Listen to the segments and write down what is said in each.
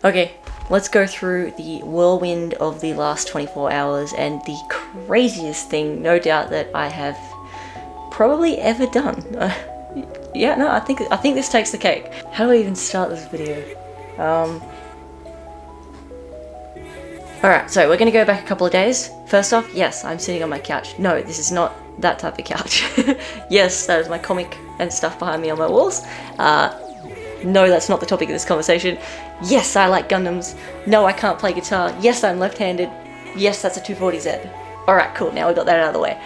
Okay, let's go through the whirlwind of the last 24 hours and the craziest thing, no doubt, that I have probably ever done. Yeah, no, I think this takes the cake. How do I even start this video? Alright, so we're gonna go back a couple of days. First off, yes, I'm sitting on my couch. No, this is not that type of couch. Yes, that is my comic and stuff behind me on my walls. No, that's not the topic of this conversation. Yes, I like Gundams. No, I can't play guitar. Yes, I'm left-handed. Yes, that's a 240Z. Alright, cool, now we got that out of the way.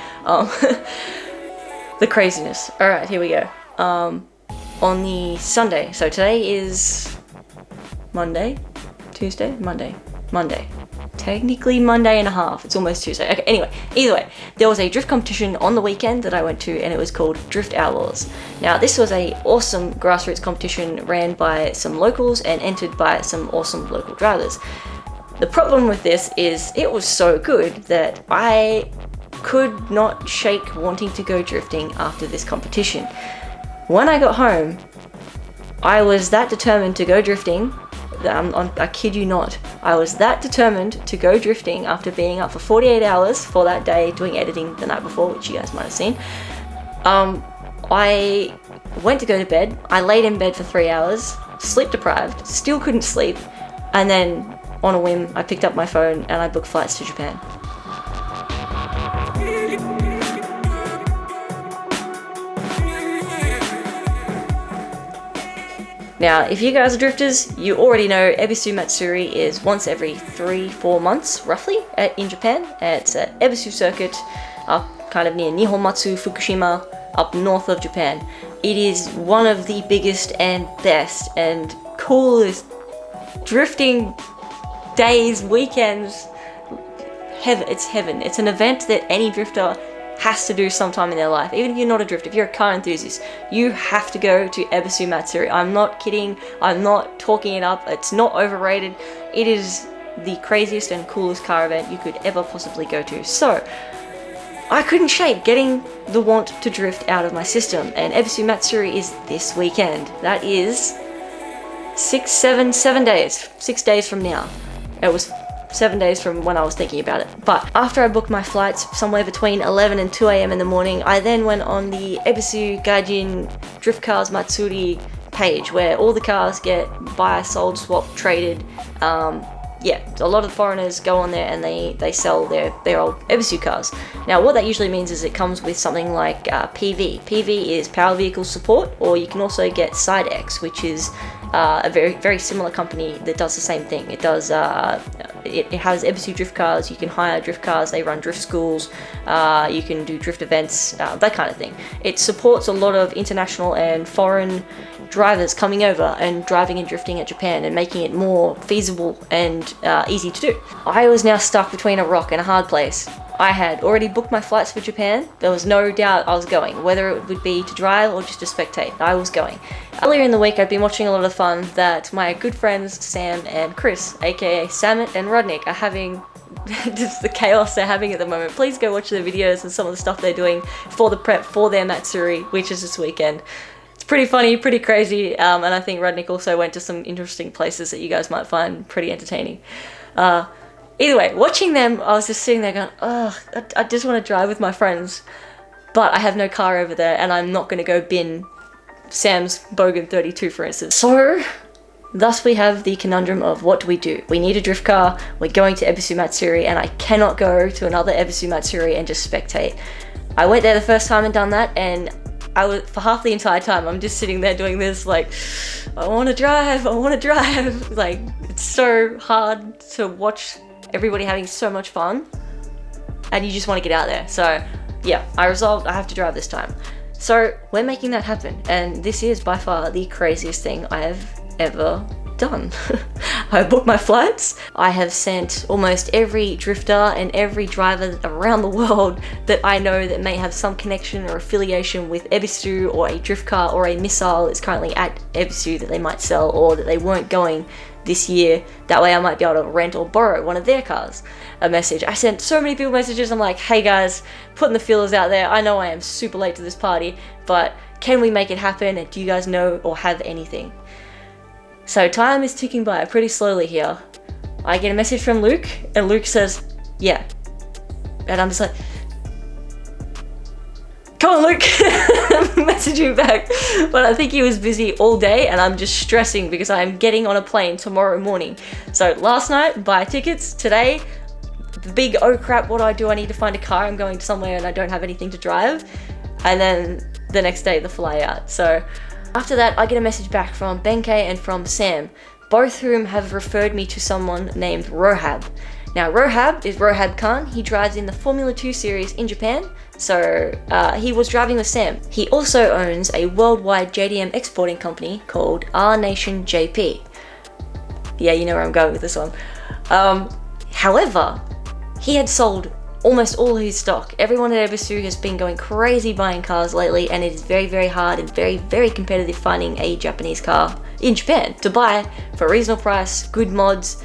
The craziness. Alright, here we go. On the Sunday, so today is Monday? Tuesday? Monday. Technically Monday and a half. It's almost Tuesday. Okay, anyway, either way, there was a drift competition on the weekend that I went to, and it was called Drift Outlaws. Now, this was a awesome grassroots competition ran by some locals and entered by some awesome local drivers. The problem with this is it was so good that I could not shake wanting to go drifting after this competition. When I got home, I was that determined to go drifting. I kid you not. I was that determined to go drifting after being up for 48 hours for that day doing editing the night before, which you guys might have seen. I went to go to bed. I laid in bed for 3 hours, sleep deprived, still couldn't sleep, and then on a whim, I picked up my phone and I booked flights to Japan. Now, if you guys are drifters, you already know Ebisu Matsuri is once every 3-4 months, roughly, in Japan. It's at Ebisu Circuit, up kind of near Nihonmatsu, Fukushima, up north of Japan. It is one of the biggest and best and coolest drifting days, weekends. It's heaven. It's an event that any drifter has to do sometime in their life. Even if you're not a drifter, if you're a car enthusiast, you have to go to Ebisu Matsuri. I'm not kidding. I'm not talking it up. It's not overrated. It is the craziest and coolest car event you could ever possibly go to. So I couldn't shake getting the want to drift out of my system, and Ebisu Matsuri is this weekend. That is 7 days. 6 days from now. It was 7 days from when I was thinking about it. But after I booked my flights somewhere between 11 and 2 a.m. in the morning, I then went on the Ebisu Gaijin Drift Cars Matsuri page, where all the cars get buy, sold, swap, traded. Yeah, a lot of foreigners go on there and they sell their old Ebisu cars. Now, what that usually means is it comes with something like PV. PV is Power Vehicle Support, or you can also get SideX, which is a very similar company that does the same thing. It does it has Ebisu drift cars. You can hire drift cars. They run drift schools. You can do drift events, that kind of thing. It supports a lot of international and foreign drivers coming over and driving and drifting at Japan and making it more feasible and easy to do. I was now stuck between a rock and a hard place. I had already booked my flights for Japan. There was no doubt I was going, whether it would be to drive or just to spectate. I was going. Earlier in the week, I'd been watching a lot of fun that my good friends Sam and Chris, aka Samet and Rudnick, are having. Just the chaos they're having at the moment. Please go watch their videos and some of the stuff they're doing for the prep for their Matsuri, which is this weekend. It's pretty funny, pretty crazy, and I think Rudnick also went to some interesting places that you guys might find pretty entertaining. Either way, watching them, I was just sitting there going, ugh, I just want to drive with my friends, but I have no car over there, and I'm not going to go bin Sam's Bogan 32, for instance. So, thus we have the conundrum of what do? We need a drift car, we're going to Ebisu Matsuri, and I cannot go to another Ebisu Matsuri and just spectate. I went there the first time and done that, and I was, for half the entire time, I'm just sitting there doing this, like, I want to drive. Like, it's so hard to watch everybody having so much fun, and you just want to get out there. So, yeah, I resolved I have to drive this time. So, we're making that happen, and this is by far the craziest thing I have ever done. I booked my flights. I have sent almost every drifter and every driver around the world that I know that may have some connection or affiliation with Ebisu, or a drift car or a missile that's currently at Ebisu that they might sell, or that they weren't going this year. That way I might be able to rent or borrow one of their cars. A message. I sent so many people messages. I'm like, hey guys, putting the feelers out there. I know I am super late to this party, but can we make it happen? And do you guys know or have anything? So time is ticking by pretty slowly here. I get a message from Luke, and Luke says, yeah. And I'm just like, come on, Luke, messaging back. But I think he was busy all day, and I'm just stressing because I'm getting on a plane tomorrow morning. So last night, buy tickets. Today, the big, oh crap, what do? I need to find a car. I'm going somewhere and I don't have anything to drive. And then the next day, the fly out. So after that, I get a message back from Benke and from Sam, both whom have referred me to someone named Rohab. Now, Rohab is Rohab Khan. He drives in the Formula 2 series in Japan. So he was driving with Sam. He also owns a worldwide JDM exporting company called R Nation JP. Yeah, you know where I'm going with this one. However, he had sold almost all his stock. Everyone at Ebisu has been going crazy buying cars lately, and it is very, very hard and very, very competitive finding a Japanese car in Japan to buy for a reasonable price, good mods,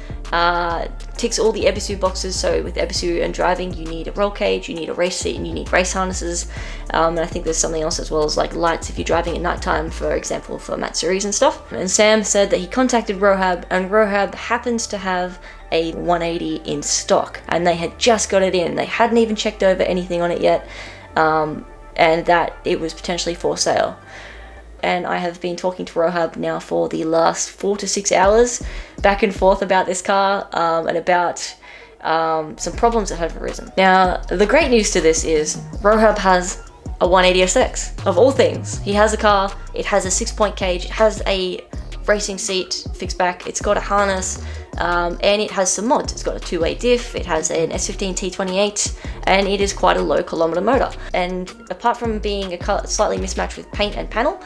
ticks all the Ebisu boxes. So with Ebisu and driving, you need a roll cage, you need a race seat, and you need race harnesses. And I think there's something else as well, as like lights if you're driving at nighttime, for example, for Matsuris and stuff. And Sam said that he contacted Rohab, and Rohab happens to have a 180 in stock, and they had just got it in. They hadn't even checked over anything on it yet, and that it was potentially for sale. And I have been talking to Rohab now for the last 4 to 6 hours, back and forth about this car, and about some problems that have arisen. Now, the great news to this is Rohab has a 180SX, of all things. He has a car, it has a 6-point cage, it has a racing seat fixed back, it's got a harness, and it has some mods. It's got a 2-way diff, it has an S15 T28, and it is quite a low kilometer motor. And apart from being a slightly mismatched with paint and panel,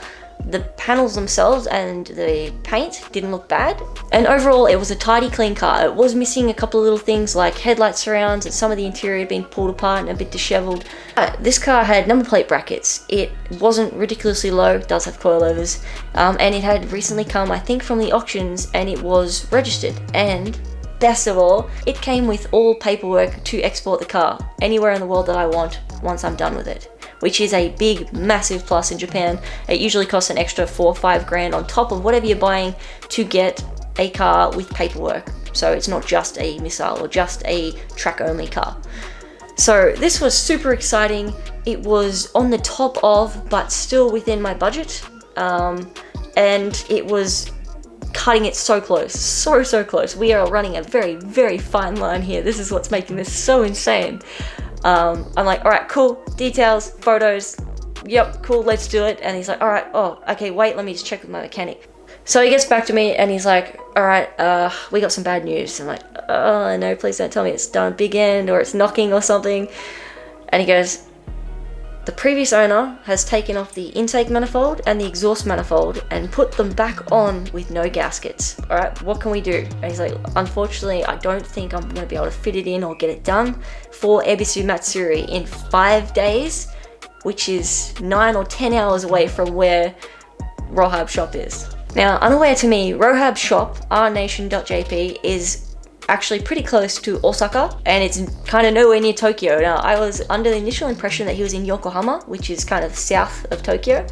the panels themselves and the paint didn't look bad. And overall, it was a tidy, clean car. It was missing a couple of little things like headlight surrounds, and some of the interior had been pulled apart and a bit disheveled. This car had number plate brackets. It wasn't ridiculously low, it does have coilovers, and it had recently come, I think, from the auctions, and it was registered. And best of all, it came with all paperwork to export the car anywhere in the world that I want once I'm done with it, which is a big, massive plus in Japan. It usually costs an extra 4 or 5 grand on top of whatever you're buying to get a car with paperwork. So it's not just a missile or just a track-only car. So this was super exciting. It was on the top of, but still within my budget. And it was cutting it so close, so close. We are running a very, very fine line here. This is what's making this so insane. I'm like, all right, cool, details, photos, yep, cool, let's do it. And he's like, all right, oh, okay, wait, let me just check with my mechanic. So he gets back to me and he's like, all right, we got some bad news. I'm like, oh no, please don't tell me it's done big end or it's knocking or something. And he goes, the previous owner has taken off the intake manifold and the exhaust manifold and put them back on with no gaskets. All right, what can we do? And he's like, unfortunately, I don't think I'm going to be able to fit it in or get it done for Ebisu Matsuri in 5 days, which is 9 or 10 hours away from where Rohab's shop is. Now, unaware to me, Rohab's shop, rnation.jp, is actually pretty close to Osaka, and it's kind of nowhere near Tokyo. Now, I was under the initial impression that he was in Yokohama, which is kind of south of Tokyo,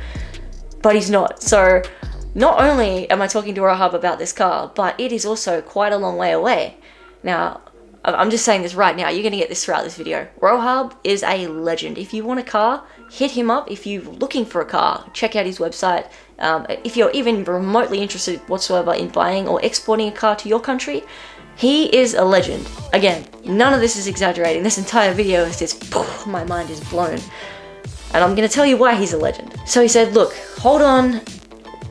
but he's not. So not only am I talking to Rohab about this car, but it is also quite a long way away. Now, I'm just saying this right now, you're going to get this throughout this video. Rohab is a legend. If you want a car, hit him up. If you're looking for a car, check out his website. If you're even remotely interested whatsoever in buying or exporting a car to your country, he is a legend. Again, none of this is exaggerating. This entire video is just, my mind is blown. And I'm going to tell you why he's a legend. So he said, look, hold on.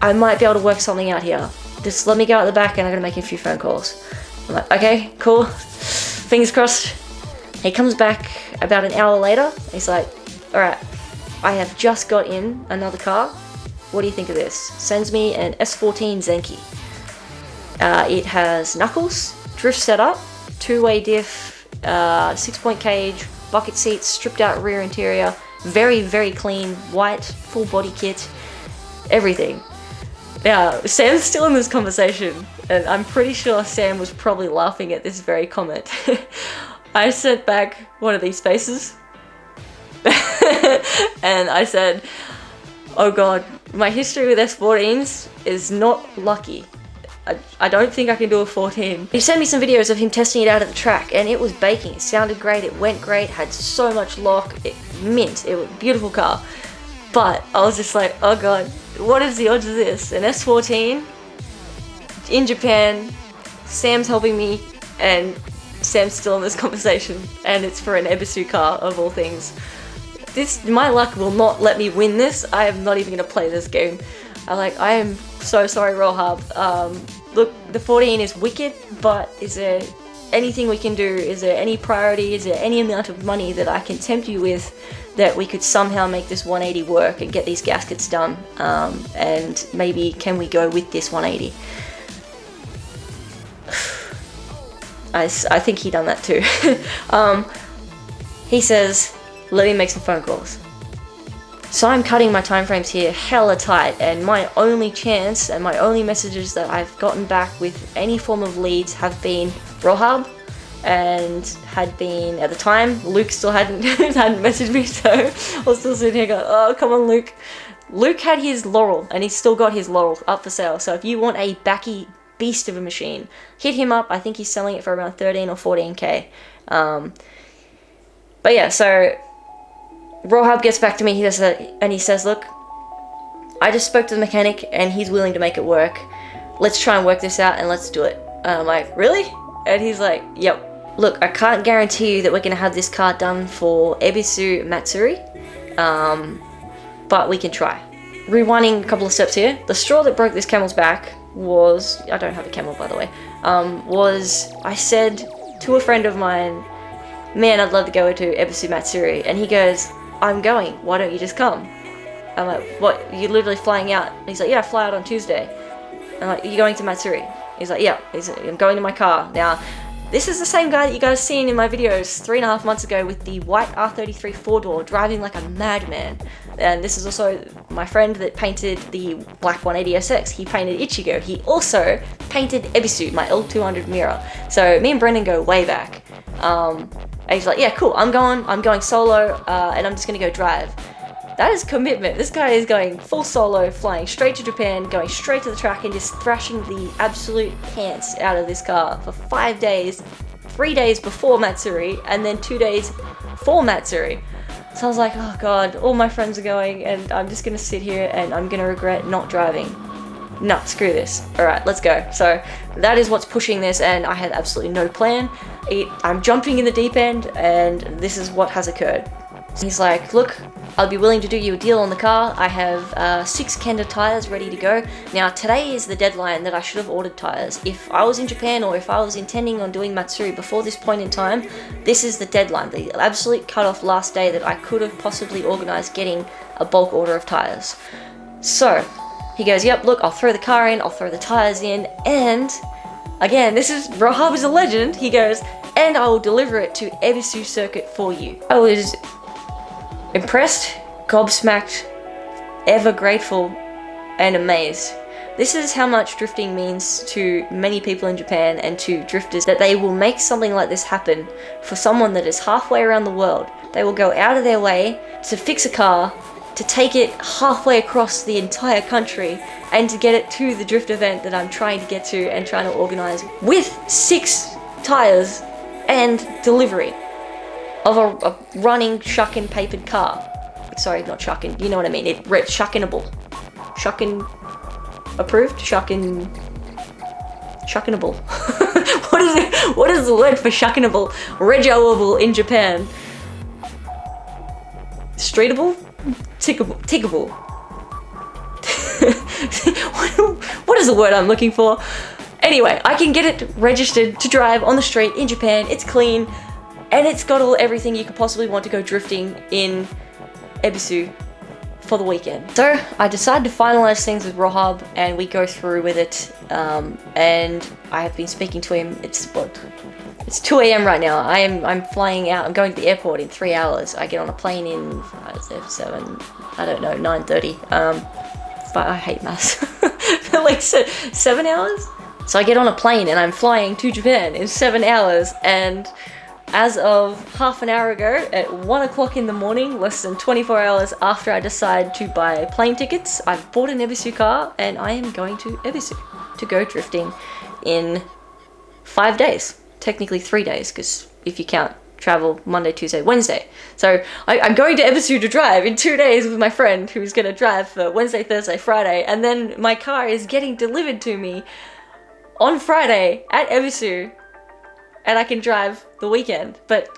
I might be able to work something out here. Just let me go out the back and I'm going to make a few phone calls. I'm like, okay, cool. Fingers crossed. He comes back about an hour later. He's like, all right, I have just got in another car. What do you think of this? Sends me an S14 Zenki. It has knuckles, drift setup, 2-way diff, 6-point cage, bucket seats, stripped out rear interior, very, very clean, white, full body kit, everything. Now, Sam's still in this conversation, and I'm pretty sure Sam was probably laughing at this very comment. I sent back one of these faces, and I said, oh god, my history with S14s is not lucky. I don't think I can do a 14. He sent me some videos of him testing it out at the track, and it was baking. It sounded great, it went great, had so much lock, it was a beautiful car. But I was just like, oh god, what is the odds of this? An S14 in Japan, Sam's helping me, and Sam's still in this conversation, and it's for an Ebisu car of all things. My luck will not let me win this. I am not even gonna play this game. I am so sorry, Rohab. Look, the 14 is wicked, but is there anything we can do? Is there any priority? Is there any amount of money that I can tempt you with that we could somehow make this 180 work and get these gaskets done? And maybe can we go with this 180? I think he done that too. He says, let me make some phone calls. So I'm cutting my time frames here hella tight, and my only chance and my only messages that I've gotten back with any form of leads have been Rohab, and had been, at the time, Luke still hadn't messaged me, so I was still sitting here going, oh, come on, Luke. Luke had his Laurel, and he's still got his Laurel up for sale, so if you want a backy beast of a machine, hit him up. I think he's selling it for around 13 or 14k. But yeah, so Rohab gets back to me, he says, look, I just spoke to the mechanic and he's willing to make it work. Let's try and work this out and let's do it. I'm like, really? And he's like, yep. Look, I can't guarantee you that we're going to have this car done for Ebisu Matsuri, but we can try. Rewinding a couple of steps here, the straw that broke this camel's back was, I don't have a camel by the way, was I said to a friend of mine, man, I'd love to go to Ebisu Matsuri, and he goes, I'm going, why don't you just come? I'm like, what, you're literally flying out? And he's like, yeah, I fly out on Tuesday. I'm like, you're going to Matsuri? He's like, yeah, I'm going to my car. Now, this is the same guy that you guys seen in my videos 3.5 months ago with the white R33 4-door driving like a madman. And this is also my friend that painted the black 180SX. He painted Ichigo. He also painted Ebisu, my L200 mirror. So me and Brendan go way back. And he's like, yeah, cool, I'm going solo, and I'm just gonna go drive. That is commitment. This guy is going full solo, flying straight to Japan, going straight to the track and just thrashing the absolute pants out of this car for 5 days, 3 days before Matsuri, and then 2 days for Matsuri. So I was like, oh god, all my friends are going, and I'm just gonna sit here and I'm gonna regret not driving. No, screw this. Alright, let's go. So that is what's pushing this, and I had absolutely no plan. I'm jumping in the deep end, and this is what has occurred. He's like, look, I'll be willing to do you a deal on the car. I have 6 Kenda tires ready to go. Now, today is the deadline that I should have ordered tires. If I was in Japan, or if I was intending on doing Matsuri before this point in time, this is the deadline, the absolute cut-off last day that I could have possibly organized getting a bulk order of tires. So he goes, yep, look, I'll throw the car in, I'll throw the tires in, and again, this is, Rohab is a legend, he goes, and I will deliver it to Ebisu Circuit for you. I was impressed, gobsmacked, ever grateful, and amazed. This is how much drifting means to many people in Japan and to drifters, that they will make something like this happen for someone that is halfway around the world. They will go out of their way to fix a car, to take it halfway across the entire country, and to get it to the drift event that I'm trying to get to and trying to organize with 6 tires and delivery of a running shuckin' papered car. Sorry, not shuckin', you know what I mean. Shuckinable. Shuckin' approved? Shuckinable. What is the word for shuckinable? Regoable in Japan. Streetable? Tickable. What is the word I'm looking for? Anyway, I can get it registered to drive on the street in Japan. It's clean, and it's got everything you could possibly want to go drifting in Ebisu for the weekend. So I decided to finalize things with Rohab, and we go through with it. And I have been speaking to him. It's 2 a.m. right now. I'm flying out. I'm going to the airport in 3 hours. I get on a plane in 9:30. But I hate maths. Like 7 hours. So I get on a plane and I'm flying to Japan in 7 hours, and As of half an hour ago, at 1 o'clock in the morning, less than 24 hours after I decide to buy plane tickets, I've bought an Ebisu car and I am going to Ebisu to go drifting in 5 days. Technically 3 days, because if you count travel Monday, Tuesday, Wednesday. So I'm going to Ebisu to drive in 2 days with my friend who's going to drive for Wednesday, Thursday, Friday, and then my car is getting delivered to me on Friday at Ebisu, and I can drive the weekend, but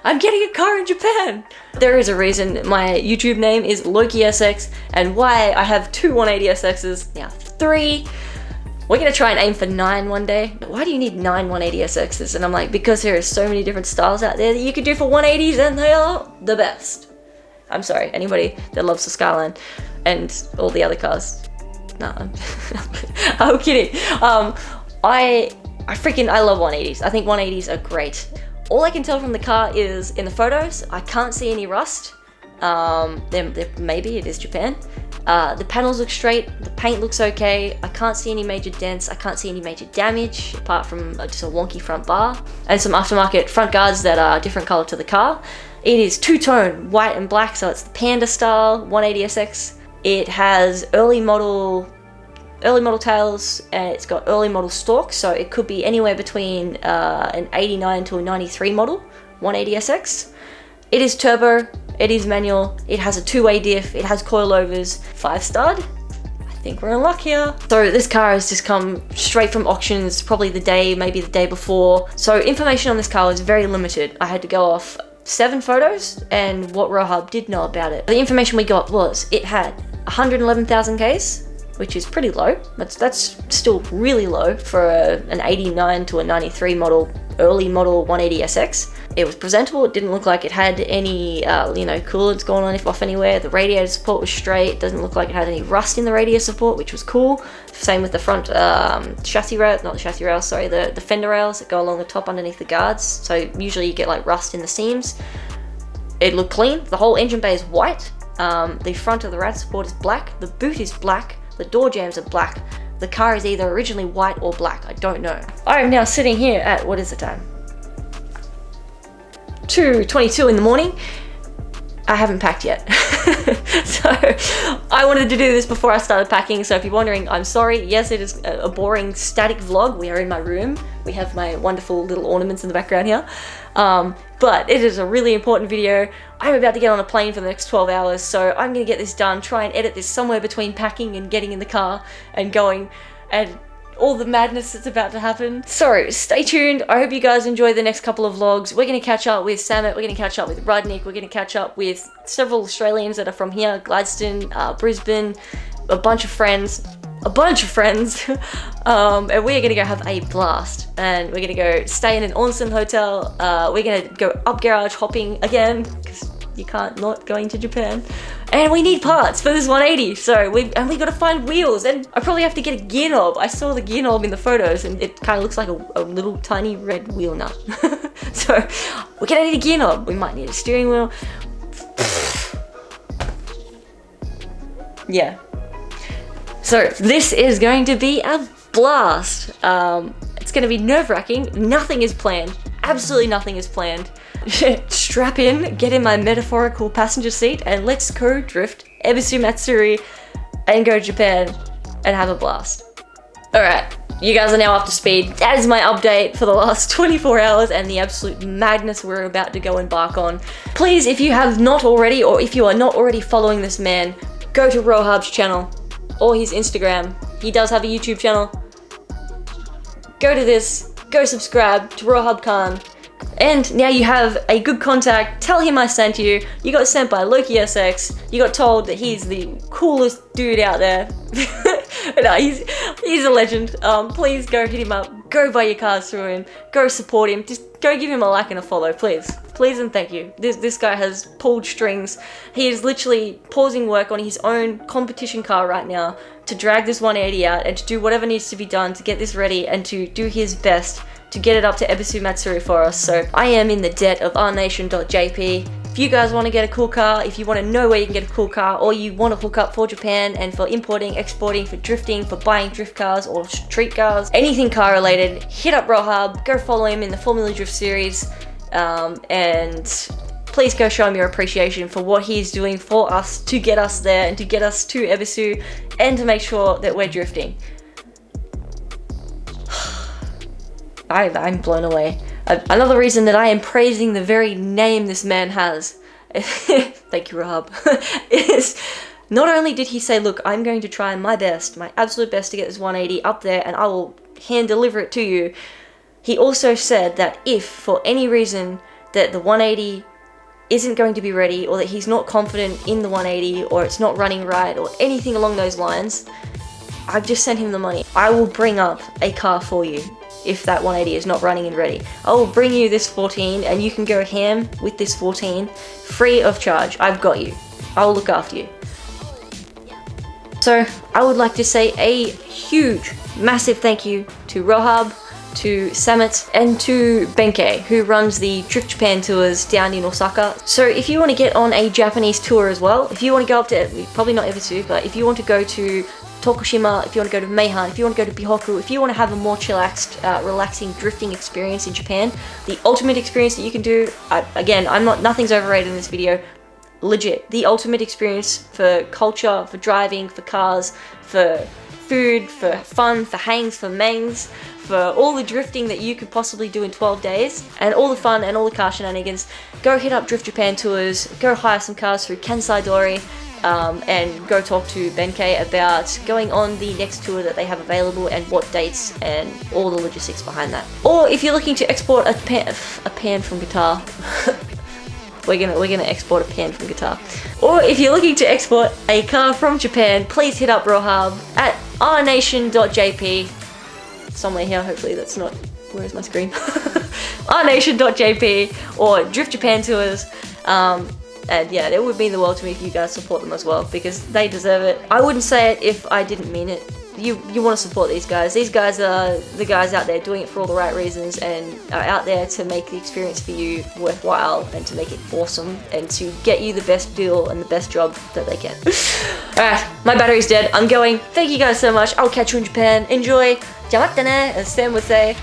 I'm getting a car in Japan. There is a reason my YouTube name is Lokisx and why I have 2 180SXs, now 3. We're gonna try and aim for 9 one day. Why do you need 9 180SXs? And I'm like, because there are so many different styles out there that you could do for 180s and they are the best. I'm sorry, anybody that loves the Skyline and all the other cars. No, I'm kidding. I love 180s. I think 180s are great. All I can tell from the car is in the photos, I can't see any rust. Maybe it is Japan. The panels look straight, the paint looks okay, I can't see any major dents, I can't see any major damage apart from just a wonky front bar and some aftermarket front guards that are different color to the car. It is two-tone, white and black, so it's the Panda style 180SX. It has early model tails and it's got early model stalks, so it could be anywhere between an 89 to a 93 model 180SX. It is turbo, it is manual, it has a 2-way diff, it has coilovers, 5-stud. I think we're in luck here. So this car has just come straight from auctions, probably maybe the day before. So information on this car was very limited. I had to go off 7 photos and what Rohub did know about it. The information we got was it had 111,000 Ks, which is pretty low, but that's still really low for an 89 to a 93 model, early model 180SX. It was presentable, it didn't look like it had any, coolants going on off anywhere. The radiator support was straight, it doesn't look like it had any rust in the radiator support, which was cool. Same with the front chassis rails, not the chassis rails, sorry, the fender rails that go along the top underneath the guards. So usually you get like rust in the seams. It looked clean, the whole engine bay is white. The front of the rad support is black, the boot is black, the door jambs are black. The car is either originally white or black, I don't know. I am now sitting here at, what is the time? 2:22 in the morning. I haven't packed yet. So I wanted to do this before I started packing, so if you're wondering, I'm sorry. Yes, it is a boring static vlog. We are in my room. We have my wonderful little ornaments in the background here. But it is a really important video. I'm about to get on a plane for the next 12 hours, so I'm gonna get this done, try and edit this somewhere between packing and getting in the car and going, and all the madness that's about to happen. So stay tuned. I hope you guys enjoy the next couple of vlogs. We're going to catch up with Samet, we're going to catch up with Rudnick, we're going to catch up with several Australians that are from here, Gladstone, Brisbane, a bunch of friends. And we're going to go have a blast. And we're going to go stay in an onsen hotel. We're going to go up garage hopping again, because you can't not going to Japan. And we need parts for this 180, so we got to find wheels, and I probably have to get a gear knob. I saw the gear knob in the photos and it kind of looks like a little tiny red wheel nut. So we're gonna need a gear knob. We might need a steering wheel. Yeah. So this is going to be a blast. It's going to be nerve-wracking. Nothing is planned. Absolutely nothing is planned. Strap in, get in my metaphorical passenger seat, and let's go drift Ebisu Matsuri and go to Japan and have a blast. Alright, you guys are now up to speed. That is my update for the last 24 hours and the absolute madness we're about to go embark on. Please, if you have not already, or if you are not already following this man, go to Rohab's channel or his Instagram. He does have a YouTube channel. Go to this, go subscribe to Rohab Khan. And now you have a good contact. Tell him I sent you. You got sent by Lokisx. You got told that he's the coolest dude out there. No, he's a legend. Please go hit him up. Go buy your cars through him. Go support him. Just go give him a like and a follow, please. Please and thank you. This guy has pulled strings. He is literally pausing work on his own competition car right now to drag this 180 out and to do whatever needs to be done to get this ready and to do his best to get it up to Ebisu Matsuri for us. So I am in the debt of ournation.jp. If you guys want to get a cool car, if you want to know where you can get a cool car, or you want to hook up for Japan and for importing, exporting, for drifting, for buying drift cars or street cars, anything car related, hit up Rohab, go follow him in the Formula Drift series. and please go show him your appreciation for what he's doing for us to get us there and to get us to Ebisu and to make sure that we're drifting. I'm blown away. Another reason that I am praising the very name this man has, thank you Rahab, is not only did he say, look, I'm going to try my best, my absolute best to get this 180 up there and I will hand deliver it to you. He also said that if for any reason that the 180 isn't going to be ready, or that he's not confident in the 180, or it's not running right, or anything along those lines, I've just sent him the money. I will bring up a car for you if that 180 is not running and ready. I will bring you this 14 and you can go ham with this 14 free of charge. I've got you. I will look after you. So I would like to say a huge, massive thank you to Rohab, to Samet, and to Benkei, who runs the Drift Japan tours down in Osaka. So if you want to get on a Japanese tour as well, if you want to go up to, probably not Ebisu, but if you want to go to Tokushima, if you want to go to Meihan, if you want to go to Bihoku, if you want to have a more chillaxed, relaxing drifting experience in Japan, the ultimate experience that you can do, again, nothing's overrated in this video, legit, the ultimate experience for culture, for driving, for cars, for food, for fun, for hangs, for mangs, for all the drifting that you could possibly do in 12 days, and all the fun and all the car shenanigans. Go hit up Drift Japan tours, go hire some cars through Kansai Dori, and go talk to Benkei about going on the next tour that they have available and what dates and all the logistics behind that. Or if you're looking to export a pan from guitar, we're gonna export a pan from guitar. Or if you're looking to export a car from Japan, please hit up Rohab at rnation.jp. Somewhere here, hopefully that's not, where is my screen? rnation.jp or Drift Japan Tours. And yeah, it would mean the world to me if you guys support them as well, because they deserve it. I wouldn't say it if I didn't mean it. You want to support these guys. These guys are the guys out there doing it for all the right reasons and are out there to make the experience for you worthwhile and to make it awesome and to get you the best deal and the best job that they can. Alright, my battery's dead. I'm going. Thank you guys so much. I'll catch you in Japan. Enjoy. Jamatta ne, as Sam would say.